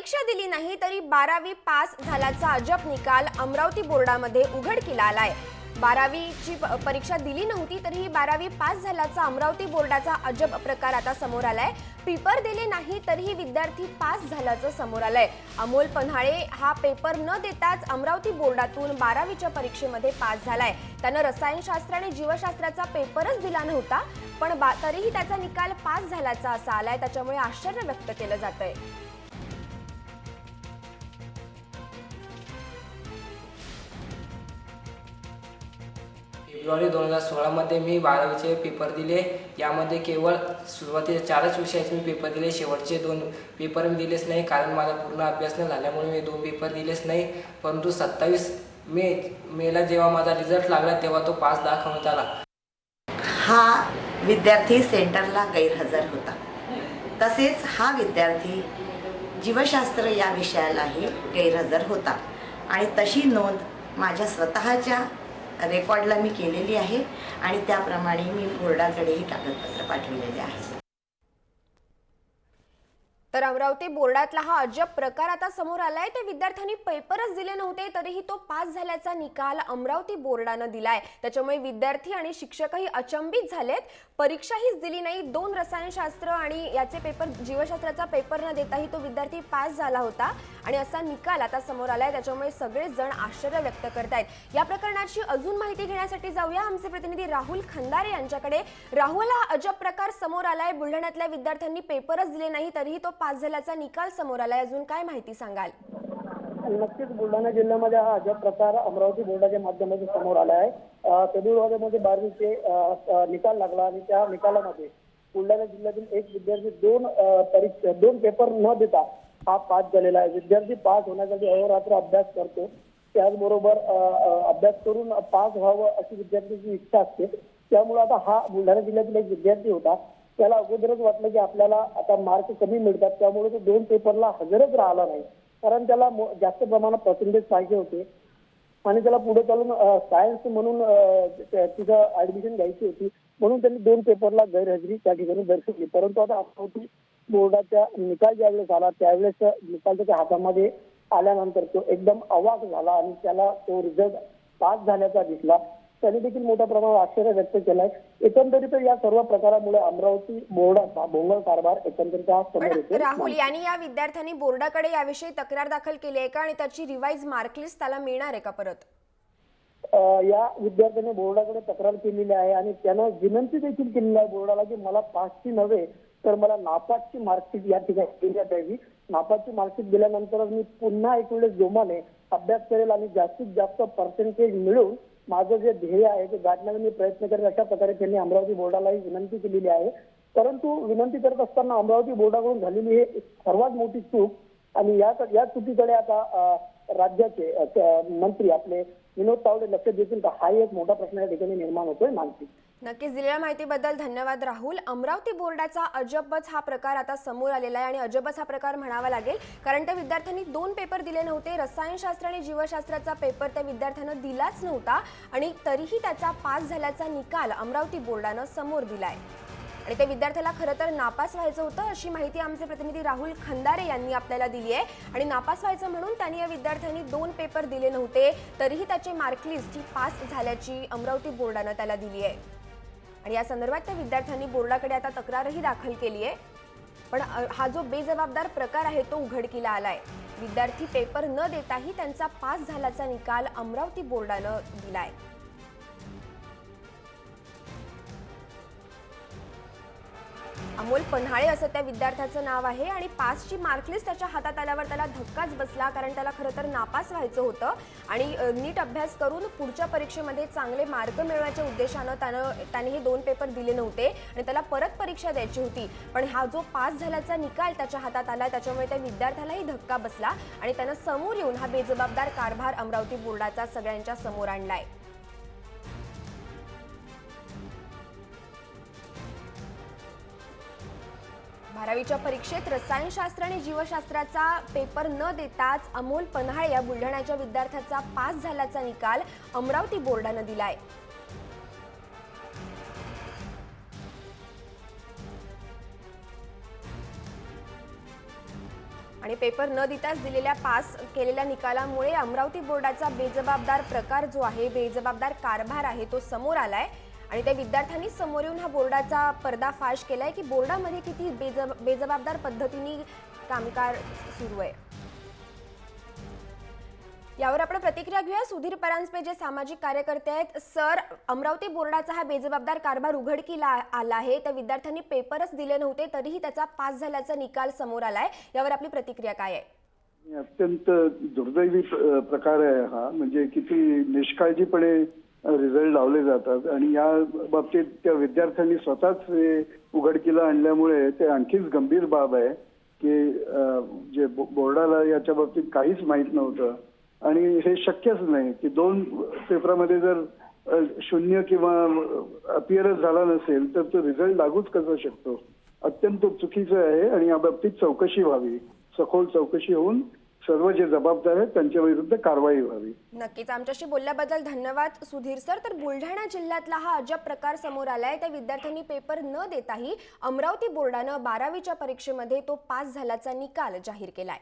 परीक्षा दिली नाही तरी 12वी पास झाल्याचा अजब निकाल अमरावती बोर्डामध्ये उघडकीला आलाय। 12वीची परीक्षा दिली नव्हती तरीही 12वी पास झाल्याचा अमरावती बोर्डाचा अजब प्रकार आता समोर आलाय। पेपर दिले नाही तरीही विद्यार्थी पास झाल्याचं समोर आलंय। अमोल पन्हाळे हा पेपर न देताच अमरावती बोर्डातून 12वीच्या परीक्षेमध्ये पास झालाय। त्यानं रसायनशास्त्र आणि जीवशास्त्राचा पेपरच दिला नव्हता, पण तरीही त्याचा निकाल पास झाल्याचा असा आलाय। त्याच्यामुळे आश्चर्य व्यक्त केलं जातंय। फेब्रुवारी 2016 मध्ये मी 12वीचे पेपर दिले। यामध्ये केवळ सुरुवातीचे 4च विषयाचे मी पेपर दिले। शेवटचे 2 पेपर मी दिलेच नाही, कारण माझा पूर्ण अभ्यास न झाल्यामुळे मी 2 पेपर दिलेच नाही। परंतु 27 मेला जेव्हा माझा रिझल्ट लागला तेव्हा तो पास दाखवण्यात आला। हा विद्यार्थी सेंटरला गैरहजर होता। तसेच हा विद्यार्थी जीवशास्त्र या विषयालाही गैरहजर होता आणि तशी नोंद माझ्या स्वतःच्या रेकॉर्डला मी केलेली आहे आणि त्याप्रमाणे मी बोर्डाकडेही कागदपत्र पाठवलेले आहे। तर अमरावती बोर्डातला हा अजब प्रकार आता समोर आलाय। ते विद्यार्थ्यांनी पेपरच दिले नव्हते तरीही तो पास झाल्याचा निकाल अमरावती बोर्डानं दिलाय। त्याच्यामुळे विद्यार्थी आणि शिक्षकही अचंबित झालेत। परीक्षाहीच दिली नाही, 2 रसायनशास्त्र आणि याचे पेपर जीवशास्त्राचा पेपर न देताही तो विद्यार्थी पास झाला होता आणि असा निकाल आता समोर आलाय। त्याच्यामुळे सगळेच जण आश्चर्य व्यक्त करतायत। या प्रकरणाची अजून माहिती घेण्यासाठी जाऊया आमचे प्रतिनिधी राहुल खंदारे यांच्याकडे। राहुल, हा अजब प्रकार समोर आलाय। बुलढाण्यातल्या विद्यार्थ्यांनी पेपरच दिले नाही तरीही तो पास झाल्याचा निकाल समोर आलाय। अजून काय माहिती सांगाल? नक्कीच बुलढाणा जिल्ह्यामध्ये हा अजब प्रकार अमरावती बोर्डाच्या माध्यमातून समोर आला आहे। फेब्रुवारीमध्ये 12वीचे निकाल लागला आणि त्या निकालामध्ये बुलढाणा जिल्ह्यातील एक विद्यार्थी 2 पेपर न देता हा पास झालेला आहे। विद्यार्थी पास होण्यासाठी अहोरात्र अभ्यास करतो, त्याचबरोबर अभ्यास करून पास व्हावं अशी विद्यार्थ्यांची इच्छा असते। त्यामुळे आता हा बुलढाणा जिल्ह्यातील एक विद्यार्थी होता, त्याला अगोदरच वाटलं की आपल्याला आता मार्क कमी मिळतात, त्यामुळे तो 2 पेपरला हजरच राहिला नाही, कारण त्याला जास्त प्रमाणात पर्सेंटेज पाहिजे होते आणि त्याला पुढे चालून सायन्स म्हणून तिथं ऍडमिशन घ्यायची होती, म्हणून त्यांनी 2 पेपरला गैरहजेरी त्या ठिकाणी दर्शवली। परंतु आता अमरावती बोर्डाचा निकाल ज्यावेळेस आला त्यावेळेस निकाल त्याच्या हातामध्ये आल्यानंतर तो एकदम अवाक झाला आणि त्याला तो रिझल्ट पास झाल्याचा दिसला। त्याने देखील मोठ्या प्रमाणावर आश्चर्य व्यक्त केलंय। एकंदरीत या सर्व प्रकारामुळे अमरावती बोर्डाचा भोंगळ कारभार एकंदरीत समोर येतो। राहुल, यांनी या विद्यार्थ्यांनी बोर्डाकडे याविषयी तक्रार दाखल केली आहे का आणि त्याची रिवाइज मार्कलिस्ट त्याला मिळणार आहे का परत? या विद्यार्थ्याने बोर्डाकडे तक्रार केलेली आहे आणि त्यानं विनंती देखील केलेली आहे बोर्डाला की मला पासची नव्हे तर मला नापासची मार्कशीट या ठिकाणी देण्यात यावी। नापासची मार्कशीट दिल्यानंतर मी पुन्हा एक वेळेस जोमाने अभ्यास करेल आणि जास्तीत जास्त पर्सेंटेज मिळवून माझं जे ध्येय आहे ते गाठण्याचा मी प्रयत्न करेल, अशा प्रकारे त्यांनी अमरावती बोर्डालाही विनंती केलेली आहे। परंतु विनंती करत असताना अमरावती बोर्डाकडून झालेली ही सर्वात मोठी चूक आणि या चुकीकडे आता राज्याचे मंत्री आपले विनोद तावडे लक्ष देतील का, हा एक मोठा प्रश्न या ठिकाणी निर्माण होतोय। मानसी, नक्कीच दिलेल्या माहितीबद्दल धन्यवाद राहुल। अमरावती बोर्डाचा अजबच हा प्रकार आता समोर आलेला आहे आणि अजबच हा प्रकार म्हणावा लागेल, कारण त्या विद्यार्थ्यांनी 2 पेपर दिले नव्हते। रसायनशास्त्र आणि जीवशास्त्राचा पेपर त्या विद्यार्थ्यानं दिलाच नव्हता आणि तरीही त्याचा पास झाल्याचा निकाल अमरावती बोर्डानं समोर दिलाय आणि त्या विद्यार्थ्याला खरं तर नापास व्हायचं होतं, अशी माहिती आमचे प्रतिनिधी राहुल खंदारे यांनी आपल्याला दिली आहे। आणि नापास व्हायचं म्हणून त्यांनी या विद्यार्थ्यांनी 2 पेपर दिले नव्हते तरीही त्याची मार्कलिस्ट ही पास झाल्याची अमरावती बोर्डानं त्याला दिली आहे आणि या संदर्भात त्या विद्यार्थ्यांनी बोर्डाकडे आता तक्रारही दाखल केली आहे। पण हा जो बेजबाबदार प्रकार आहे तो उघडकीला आलाय। विद्यार्थी पेपर न देताही त्यांचा पास झाल्याचा निकाल अमरावती बोर्डानं दिलाय। अमोल पन्हाळे असं त्या विद्यार्थ्याचं नाव आहे आणि पासची मार्कलिस्ट त्याच्या हातात आल्यावर त्याला धक्काच बसला, कारण त्याला खरं तर नापास व्हायचं होतं आणि नीट अभ्यास करून पुढच्या परीक्षेमध्ये चांगले मार्क मिळवण्याच्या उद्देशानं त्याने हे 2 पेपर दिले नव्हते आणि त्याला परत परीक्षा द्यायची होती। पण हा जो पास झाल्याचा निकाल त्याच्या हातात आला त्याच्यामुळे त्या विद्यार्थ्यालाही धक्का बसला आणि त्यानं समोर येऊन हा बेजबाबदार कारभार अमरावती बोर्डाचा सगळ्यांच्या समोर आणलाय। बारावीच्या परीक्षेत रसायनशास्त्र आणि जीवशास्त्राचा पेपर न देताच अमोल पन्हाळे या बुलढाण्याच्या विद्यार्थ्याचा पास झाल्याचा निकाल अमरावती बोर्डानं दिलाय। आणि आणि पेपर न देताच दिलेल्या पास केलेल्या निकालामुळे अमरावती बोर्डाचा बेजबाबदार प्रकार जो आहे, बेजबाबदार कारभार आहे तो समोर आलाय आणि त्या विद्यार्थ्यांनी समोर येऊन हा बोर्डाचा पर्दाफाश केलाय की बोर्डामध्ये किती बेजबाबदार पद्धतीने कामकाज सुरू आहे। यावर आपण प्रतिक्रिया घेऊया। सुधीर परांजपे जे सामाजिक कार्यकर्ते आहेत। सर, अमरावती बोर्डाचा हा बेजबाबदार कारभार उघडकीला आला आहे। त्या विद्यार्थ्यांनी पेपरच दिले नव्हते तरीही त्याचा पास झाल्याचा निकाल समोर आलाय, यावर आपली प्रतिक्रिया काय आहे? अत्यंत दुर्दैवी प्रकार आहे हा। म्हणजे किती निष्काळजीपणे रिझल्ट लावले जातात आणि या बाबतीत त्या विद्यार्थ्यांनी स्वतःच उघडकीला आणल्यामुळे ते आणखीच गंभीर बाब आहे की जे बोर्डाला याच्या बाबतीत काहीच माहीत नव्हतं आणि हे शक्यच नाही की 2 पेपरामध्ये जर 0 किंवा अपिअरन्स झाला नसेल तर तो रिझल्ट लागूच कसा शकतो। अत्यंत चुकीचं आहे आणि या बाबतीत चौकशी व्हावी, सखोल चौकशी होऊन सर्व जे जबाबदार आहेत त्यांच्या विरुद्ध कारवाई व्हावी। नक्कीच, आमच्याशी बोलल्याबद्दल धन्यवाद सुधीर सर। तर बुलढाणा जिल्ह्यातला हा अजब प्रकार समोर आलाय। त्या विद्यार्थ्यांनी पेपर न देताही अमरावती बोर्डानं 12वीच्या परीक्षेमध्ये तो पास झाल्याचा निकाल जाहीर केलाय।